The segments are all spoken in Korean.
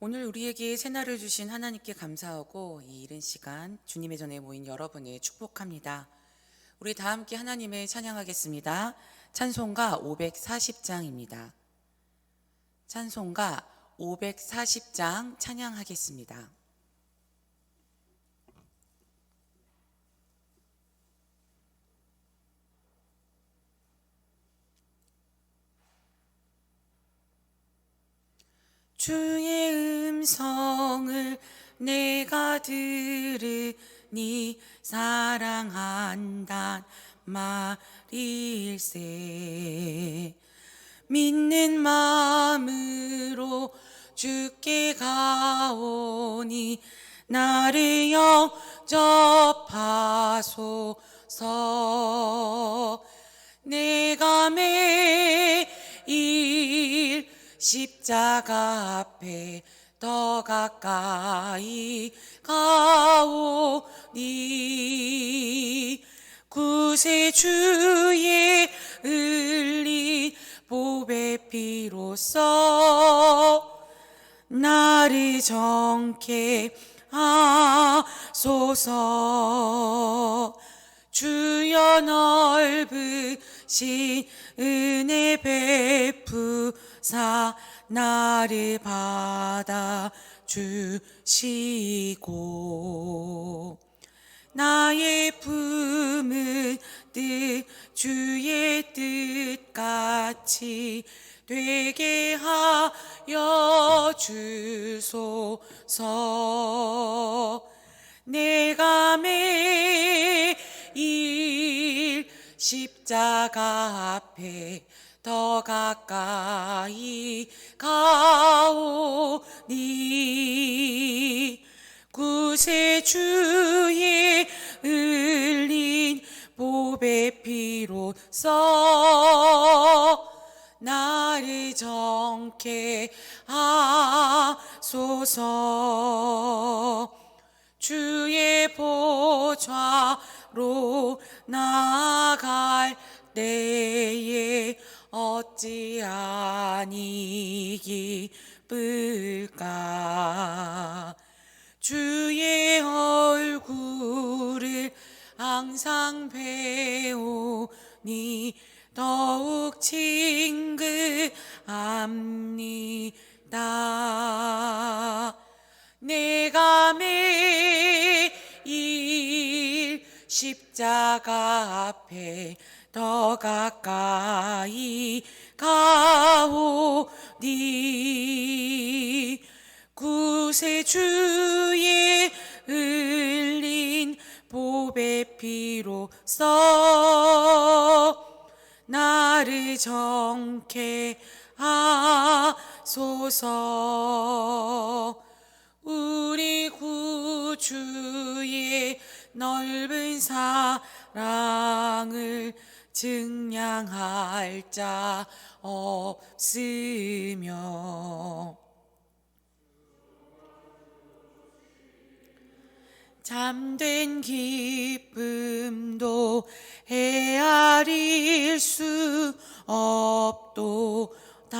오늘 우리에게 새날을 주신 하나님께 감사하고 이 이른 시간 주님의 전에 모인 여러분을 축복합니다. 우리 다 함께 하나님을 찬양하겠습니다. 찬송가 540장입니다. 찬송가 540장 찬양하겠습니다. 주의 음성을 내가 들으니 사랑한단 말일세. 믿는 마음으로 주께 가오니 나를 영접하소서. 내가 매일 십자가 앞에 더 가까이 가오니 구세주의 흘린 보배 피로써 나를 정케 하소서. 주여 넓으신 은혜 베푸사 나를 받아 주시고 나의 품은 뜻 주의 뜻같이 되게 하여 주소서. 내가 매일 십자가 앞에 더 가까이 가오니 구세주의 흘린 보배 피로써 나를 정케 하소서. 주의 보좌로 나아갈 때에 어찌 아니 기쁠까. 주의 얼굴을 항상 배우니 더욱 칭그합니다. 내가 매일 십자가 앞에 더 가까이 가오니 구세주의 흘린 보배 피로써 나를 정케 하소서. 우리 구주의 넓은 사랑을 증량할 자 없으며 잠든 기쁨도 헤아릴 수 없도다.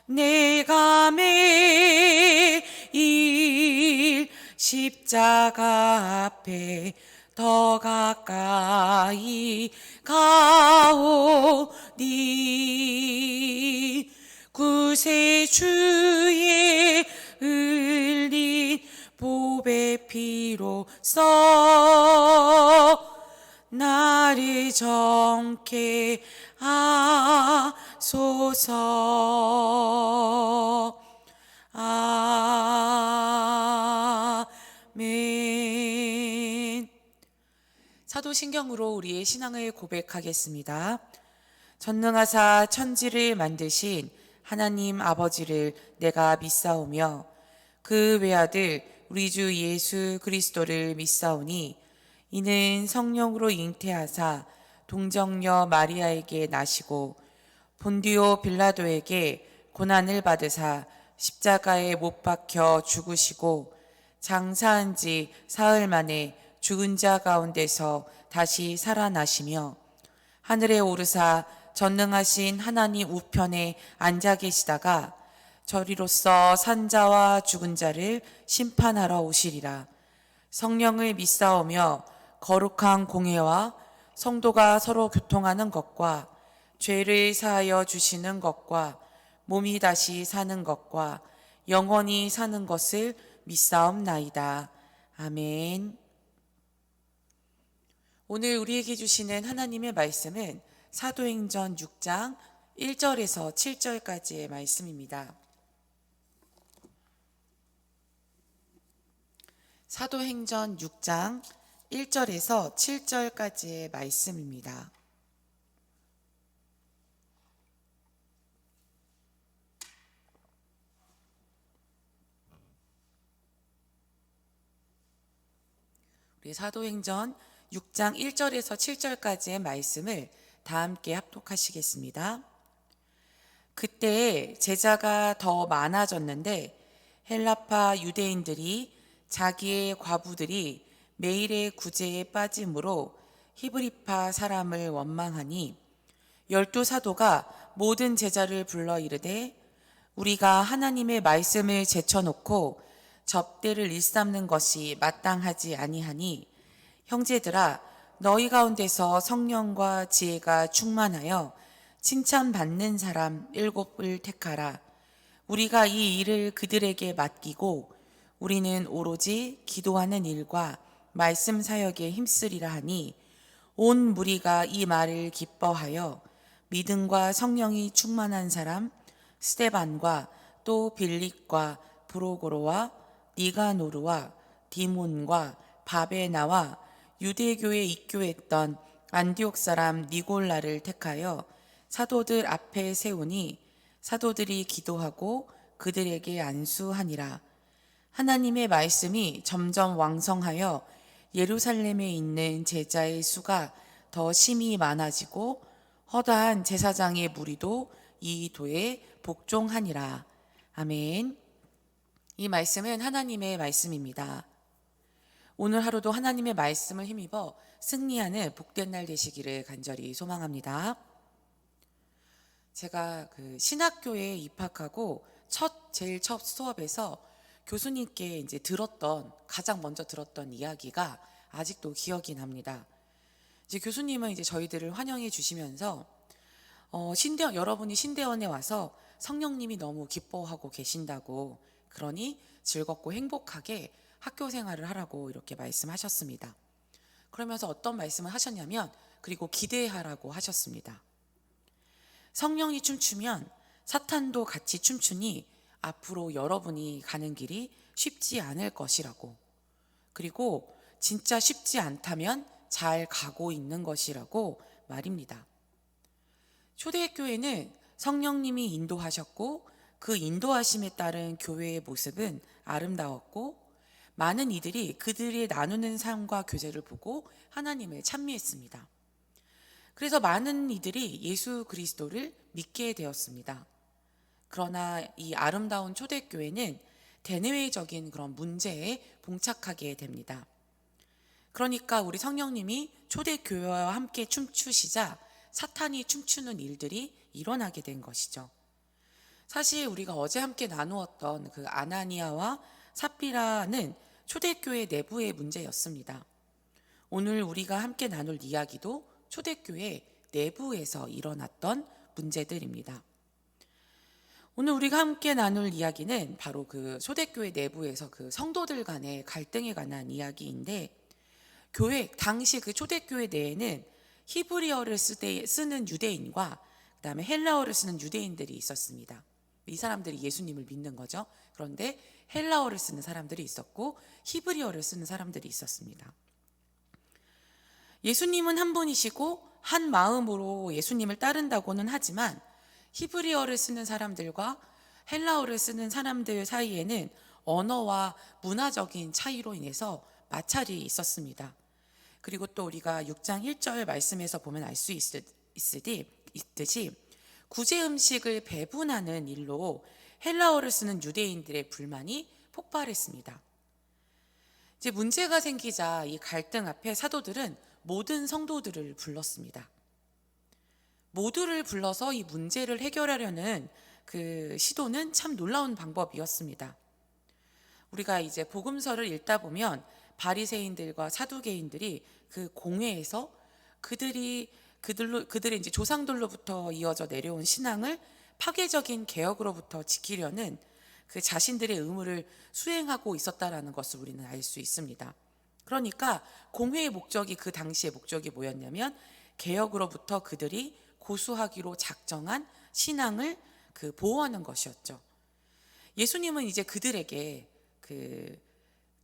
내가 매일 십자가 앞에 더 가까이 가오니 구세주의 흘린 보배 피로써 나를 정케 하소서. 아멘. 사도신경으로 우리의 신앙을 고백하겠습니다. 전능하사 천지를 만드신 하나님 아버지를 내가 믿사오며 그 외아들 우리 주 예수 그리스도를 믿사오니 이는 성령으로 잉태하사 동정녀 마리아에게 나시고 본디오 빌라도에게 고난을 받으사 십자가에 못 박혀 죽으시고 장사한 지 사흘 만에 죽은 자 가운데서 다시 살아나시며 하늘에 오르사 전능하신 하나님 우편에 앉아 계시다가 저리로서 산자와 죽은 자를 심판하러 오시리라. 성령을 믿사오며 거룩한 공회와 성도가 서로 교통하는 것과 죄를 사하여 주시는 것과 몸이 다시 사는 것과 영원히 사는 것을 믿사옵나이다. 아멘. 오늘 우리에게 주시는 하나님의 말씀은 사도행전 6장 1절에서 7절까지의 말씀입니다. 사도행전 6장 1절에서 7절까지의 말씀입니다. 우리 사도행전 6장 1절에서 7절까지의 말씀을 다 함께 합독하시겠습니다. 그때 제자가 더 많아졌는데 헬라파 유대인들이 자기의 과부들이 매일의 구제에 빠짐으로 히브리파 사람을 원망하니 12사도가 모든 제자를 불러 이르되 우리가 하나님의 말씀을 제쳐놓고 접대를 일삼는 것이 마땅하지 아니하니 형제들아 너희 가운데서 성령과 지혜가 충만하여 칭찬받는 사람 7을 택하라. 우리가 이 일을 그들에게 맡기고 우리는 오로지 기도하는 일과 말씀 사역에 힘쓰리라 하니 온 무리가 이 말을 기뻐하여 믿음과 성령이 충만한 사람 스데반과 또 빌립과 브로고로와 니가노르와 디몬과 바베나와 유대교에 입교했던 안디옥 사람 니골라를 택하여 사도들 앞에 세우니 사도들이 기도하고 그들에게 안수하니라. 하나님의 말씀이 점점 왕성하여 예루살렘에 있는 제자의 수가 더 심히 많아지고 허다한 제사장의 무리도 이 도에 복종하니라. 아멘. 이 말씀은 하나님의 말씀입니다. 오늘 하루도 하나님의 말씀을 힘입어 승리하는 복된 날 되시기를 간절히 소망합니다. 제가 신학교에 입학하고 제일 첫 수업에서 교수님께 이제 가장 먼저 들었던 이야기가 아직도 기억이 납니다. 이제 교수님은 이제 저희들을 환영해 주시면서 여러분이 신대원에 와서 성령님이 너무 기뻐하고 계신다고, 그러니 즐겁고 행복하게 학교 생활을 하라고 이렇게 말씀하셨습니다. 그러면서 어떤 말씀을 하셨냐면, 그리고 기대하라고 하셨습니다. 성령이 춤추면 사탄도 같이 춤추니 앞으로 여러분이 가는 길이 쉽지 않을 것이라고, 그리고 진짜 쉽지 않다면 잘 가고 있는 것이라고 말입니다. 초대교회는 성령님이 인도하셨고 그 인도하심에 따른 교회의 모습은 아름다웠고 많은 이들이 그들이 나누는 삶과 교제를 보고 하나님을 찬미했습니다. 그래서 많은 이들이 예수 그리스도를 믿게 되었습니다. 그러나 이 아름다운 초대교회는 대내외적인 그런 문제에 봉착하게 됩니다. 그러니까 우리 성령님이 초대교회와 함께 춤추시자 사탄이 춤추는 일들이 일어나게 된 것이죠. 사실 우리가 어제 함께 나누었던 그 아나니아와 삽비라는 초대교회 내부의 문제였습니다. 오늘 우리가 함께 나눌 이야기도 초대교회 내부에서 일어났던 문제들입니다. 오늘 우리가 함께 나눌 이야기는 바로 그 초대교회 내부에서 그 성도들 간의 갈등에 관한 이야기인데, 당시 그 초대교회 내에는 히브리어를 쓰는 유대인과 그다음에 헬라어를 쓰는 유대인들이 있었습니다. 이 사람들이 예수님을 믿는 거죠. 그런데 헬라어를 쓰는 사람들이 있었고 히브리어를 쓰는 사람들이 있었습니다. 예수님은 한 분이시고 한 마음으로 예수님을 따른다고는 하지만 히브리어를 쓰는 사람들과 헬라어를 쓰는 사람들 사이에는 언어와 문화적인 차이로 인해서 마찰이 있었습니다. 그리고 또 우리가 6장 1절 말씀에서 보면 알 수 있듯이 구제 음식을 배분하는 일로 헬라어를 쓰는 유대인들의 불만이 폭발했습니다. 이제 문제가 생기자 이 갈등 앞에 사도들은 모든 성도들을 불렀습니다. 모두를 불러서 이 문제를 해결하려는 그 시도는 참 놀라운 방법이었습니다. 우리가 이제 복음서를 읽다 보면 바리새인들과 사두개인들이 그 공회에서 그들의 이제 조상들로부터 이어져 내려온 신앙을 파괴적인 개혁으로부터 지키려는 그 자신들의 의무를 수행하고 있었다라는 것을 우리는 알 수 있습니다. 그러니까 공회의 목적이, 그 당시의 목적이 뭐였냐면 개혁으로부터 그들이 고수하기로 작정한 신앙을 그 보호하는 것이었죠. 예수님은 이제 그들에게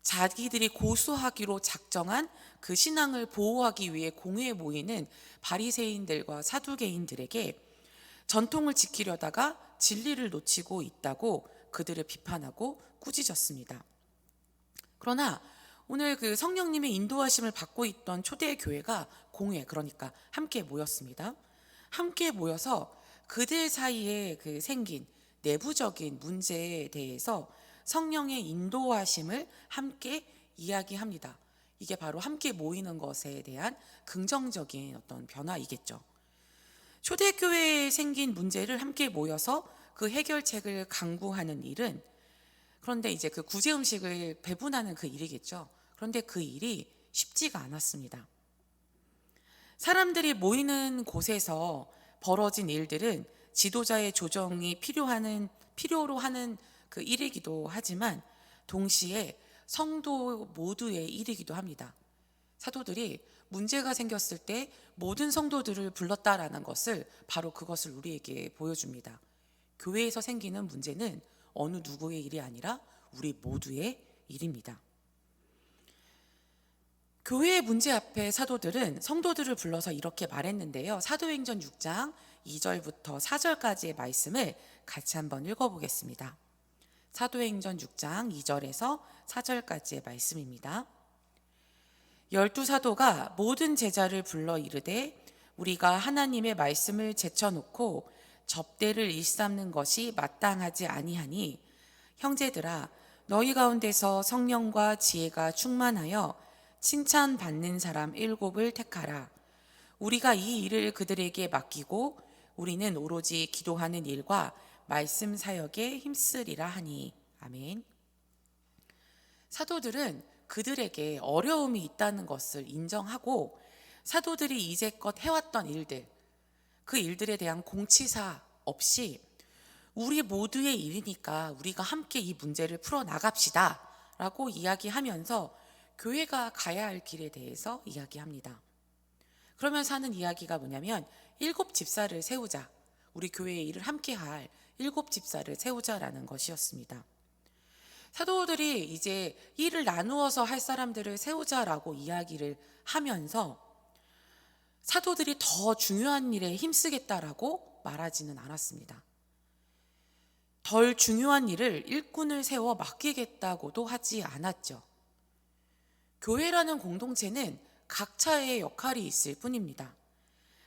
자기들이 고수하기로 작정한 그 신앙을 보호하기 위해 공회에 모이는 바리새인들과 사두개인들에게 전통을 지키려다가 진리를 놓치고 있다고 그들을 비판하고 꾸짖었습니다. 그러나 오늘 그 성령님의 인도하심을 받고 있던 초대교회가 공회, 그러니까 함께 모였습니다. 함께 모여서 그들 사이에 그 생긴 내부적인 문제에 대해서 성령의 인도하심을 함께 이야기합니다. 이게 바로 함께 모이는 것에 대한 긍정적인 어떤 변화이겠죠. 초대교회에 생긴 문제를 함께 모여서 그 해결책을 강구하는 일은, 그런데 이제 그 구제 음식을 배분하는 그 일이겠죠. 그런데 그 일이 쉽지가 않았습니다. 사람들이 모이는 곳에서 벌어진 일들은 지도자의 조정이 필요로 하는 그 일이기도 하지만 동시에 성도 모두의 일이기도 합니다. 사도들이 문제가 생겼을 때 모든 성도들을 불렀다라는 것을, 바로 그것을 우리에게 보여줍니다. 교회에서 생기는 문제는 어느 누구의 일이 아니라 우리 모두의 일입니다. 교회의 문제 앞에 사도들은 성도들을 불러서 이렇게 말했는데요. 사도행전 6장 2절부터 4절까지의 말씀을 같이 한번 읽어보겠습니다. 사도행전 6장 2절에서 4절까지의 말씀입니다. 12사도가 모든 제자를 불러 이르되 우리가 하나님의 말씀을 제쳐놓고 접대를 일삼는 것이 마땅하지 아니하니 형제들아 너희 가운데서 성령과 지혜가 충만하여 칭찬받는 사람 7을 택하라. 우리가 이 일을 그들에게 맡기고 우리는 오로지 기도하는 일과 말씀 사역에 힘쓰리라 하니. 아멘. 사도들은 그들에게 어려움이 있다는 것을 인정하고 사도들이 이제껏 해왔던 일들, 그 일들에 대한 공치사 없이 우리 모두의 일이니까 우리가 함께 이 문제를 풀어나갑시다 라고 이야기하면서 교회가 가야 할 길에 대해서 이야기합니다. 그러면서 하는 이야기가 뭐냐면 7집사를 세우자, 우리 교회의 일을 함께 할 7집사를 세우자라는 것이었습니다. 사도들이 이제 일을 나누어서 할 사람들을 세우자라고 이야기를 하면서 사도들이 더 중요한 일에 힘쓰겠다라고 말하지는 않았습니다. 덜 중요한 일을 일꾼을 세워 맡기겠다고도 하지 않았죠. 교회라는 공동체는 각자의 역할이 있을 뿐입니다.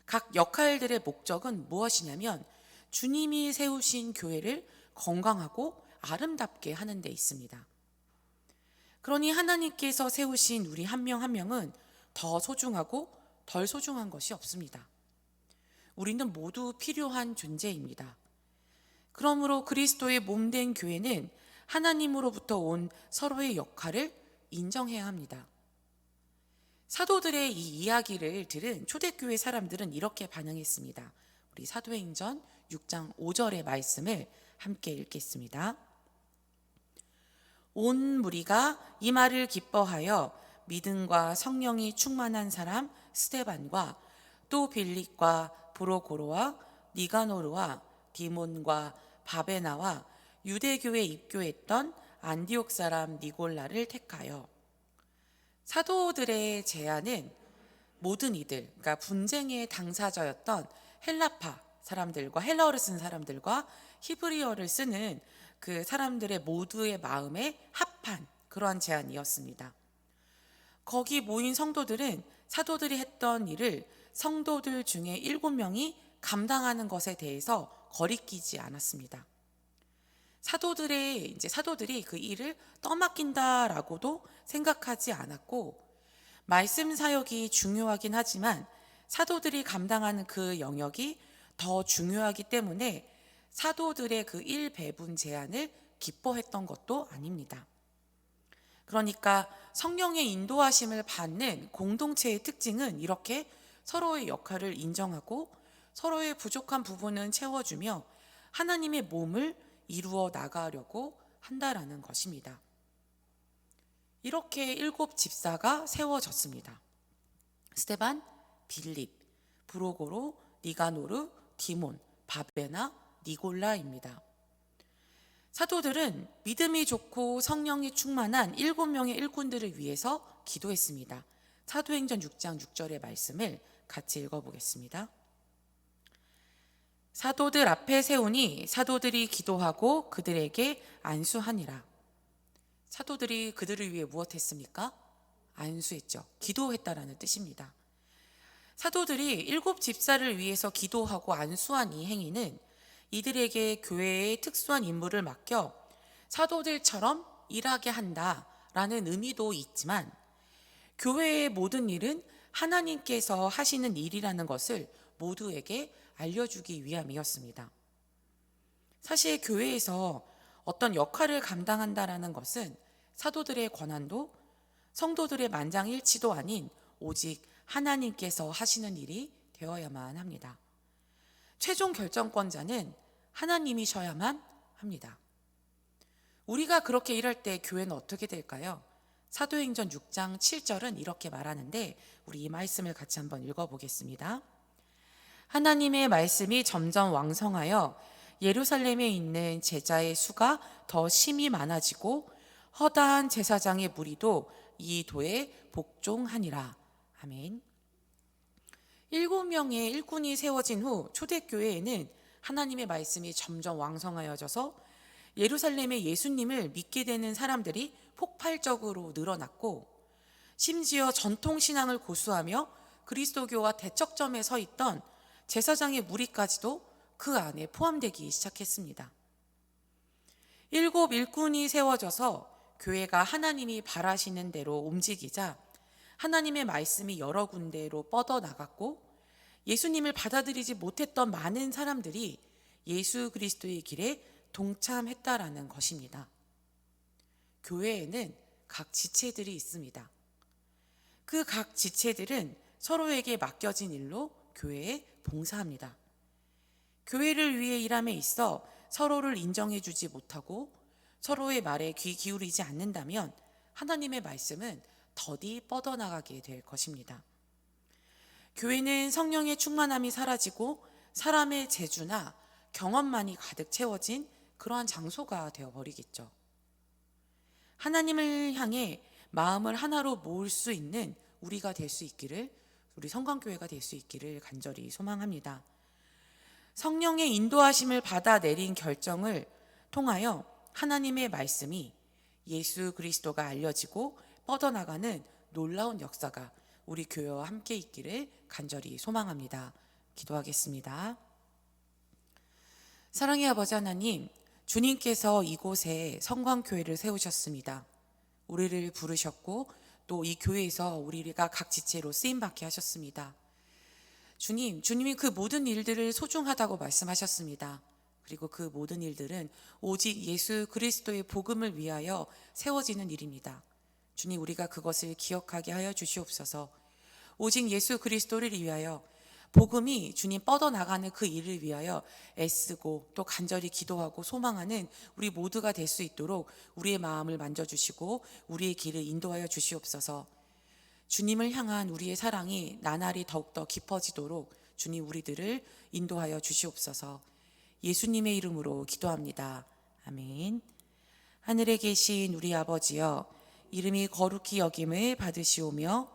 각 역할들의 목적은 무엇이냐면 주님이 세우신 교회를 건강하고 아름답게 하는 데 있습니다. 그러니 하나님께서 세우신 우리 한 명 한 명은 더 소중하고 덜 소중한 것이 없습니다. 우리는 모두 필요한 존재입니다. 그러므로 그리스도의 몸된 교회는 하나님으로부터 온 서로의 역할을 인정해야 합니다. 사도들의 이 이야기를 들은 초대교회 사람들은 이렇게 반응했습니다. 우리 사도행전 6장 5절의 말씀을 함께 읽겠습니다. 온 무리가 이 말을 기뻐하여 믿음과 성령이 충만한 사람 스데반과 또 빌립과 브로고로와 니가노르와 디몬과 바베나와 유대교에 입교했던 안디옥 사람 니골라를 택하여. 사도들의 제안은 모든 이들, 그러니까 분쟁의 당사자였던 헬라파 사람들과, 헬라어를 쓰는 사람들과 히브리어를 쓰는 그 사람들의 모두의 마음에 합한 그러한 제안이었습니다. 거기 모인 성도들은 사도들이 했던 일을 성도들 중에 7명이 감당하는 것에 대해서 거리끼지 않았습니다. 사도들이 그 일을 떠맡긴다라고도 생각하지 않았고, 말씀 사역이 중요하긴 하지만 사도들이 감당하는 그 영역이 더 중요하기 때문에 사도들의 그 일배분 제안을 기뻐했던 것도 아닙니다. 그러니까 성령의 인도하심을 받는 공동체의 특징은 이렇게 서로의 역할을 인정하고 서로의 부족한 부분은 채워주며 하나님의 몸을 이루어 나가려고 한다라는 것입니다. 이렇게 7 집사가 세워졌습니다. 스데반, 빌립, 브로고로, 니가노르, 디몬, 바베나, 니골라입니다. 사도들은 믿음이 좋고 성령이 충만한 7명의 일꾼들을 위해서 기도했습니다. 사도행전 6장 6절의 말씀을 같이 읽어보겠습니다. 사도들 앞에 세우니 사도들이 기도하고 그들에게 안수하니라. 사도들이 그들을 위해 무엇했습니까? 안수했죠. 기도했다라는 뜻입니다. 사도들이 7 집사를 위해서 기도하고 안수한 이 행위는 이들에게 교회의 특수한 임무를 맡겨 사도들처럼 일하게 한다라는 의미도 있지만, 교회의 모든 일은 하나님께서 하시는 일이라는 것을 모두에게 알려주기 위함이었습니다. 사실 교회에서 어떤 역할을 감당한다라는 것은 사도들의 권한도 성도들의 만장일치도 아닌 오직 하나님께서 하시는 일이 되어야만 합니다. 최종 결정권자는 하나님이셔야만 합니다. 우리가 그렇게 일할 때 교회는 어떻게 될까요? 사도행전 6장 7절은 이렇게 말하는데, 우리 이 말씀을 같이 한번 읽어보겠습니다. 하나님의 말씀이 점점 왕성하여 예루살렘에 있는 제자의 수가 더 심히 많아지고 허다한 제사장의 무리도 이 도에 복종하니라. 아멘. 7명의 일꾼이 세워진 후 초대교회에는 하나님의 말씀이 점점 왕성하여져서 예루살렘에 예수님을 믿게 되는 사람들이 폭발적으로 늘어났고, 심지어 전통신앙을 고수하며 그리스도교와 대척점에 서 있던 제사장의 무리까지도 그 안에 포함되기 시작했습니다. 7 일꾼이 세워져서 교회가 하나님이 바라시는 대로 움직이자 하나님의 말씀이 여러 군데로 뻗어나갔고, 예수님을 받아들이지 못했던 많은 사람들이 예수 그리스도의 길에 동참했다라는 것입니다. 교회에는 각 지체들이 있습니다. 그 각 지체들은 서로에게 맡겨진 일로 교회에 봉사합니다. 교회를 위해 일함에 있어 서로를 인정해 주지 못하고 서로의 말에 귀 기울이지 않는다면 하나님의 말씀은 더디 뻗어나가게 될 것입니다. 교회는 성령의 충만함이 사라지고 사람의 재주나 경험만이 가득 채워진 그러한 장소가 되어버리겠죠. 하나님을 향해 마음을 하나로 모을 수 있는 우리가 될 수 있기를, 우리 성광교회가 될 수 있기를 간절히 소망합니다. 성령의 인도하심을 받아 내린 결정을 통하여 하나님의 말씀이 예수 그리스도가 알려지고 뻗어나가는 놀라운 역사가 우리 교회와 함께 있기를 간절히 소망합니다. 기도하겠습니다. 사랑의 아버지 하나님, 주님께서 이곳에 성광교회를 세우셨습니다. 우리를 부르셨고 또 이 교회에서 우리가 각 지체로 쓰임받게 하셨습니다. 주님이 그 모든 일들을 소중하다고 말씀하셨습니다. 그리고 그 모든 일들은 오직 예수 그리스도의 복음을 위하여 세워지는 일입니다. 주님, 우리가 그것을 기억하게 하여 주시옵소서. 오직 예수 그리스도를 위하여, 복음이 주님 뻗어나가는 그 일을 위하여 애쓰고 또 간절히 기도하고 소망하는 우리 모두가 될 수 있도록 우리의 마음을 만져주시고 우리의 길을 인도하여 주시옵소서. 주님을 향한 우리의 사랑이 나날이 더욱더 깊어지도록 주님 우리들을 인도하여 주시옵소서. 예수님의 이름으로 기도합니다. 아멘. 하늘에 계신 우리 아버지여, 이름이 거룩히 여김을 받으시오며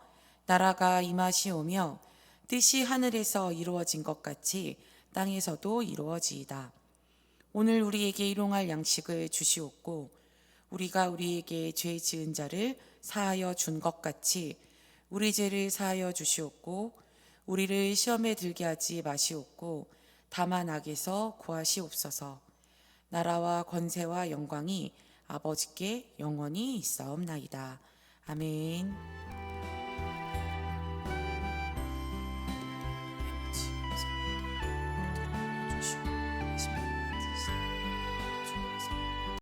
나라가 임하시오며 뜻이 하늘에서 이루어진 것 같이 땅에서도 이루어지이다. 오늘 우리에게 일용할 양식을 주시옵고 우리가 우리에게 죄 지은 자를 사하여 준 것 같이 우리 죄를 사하여 주시옵고 우리를 시험에 들게 하지 마시옵고 다만 악에서 구하시옵소서. 나라와 권세와 영광이 아버지께 영원히 있사옵나이다. 아멘.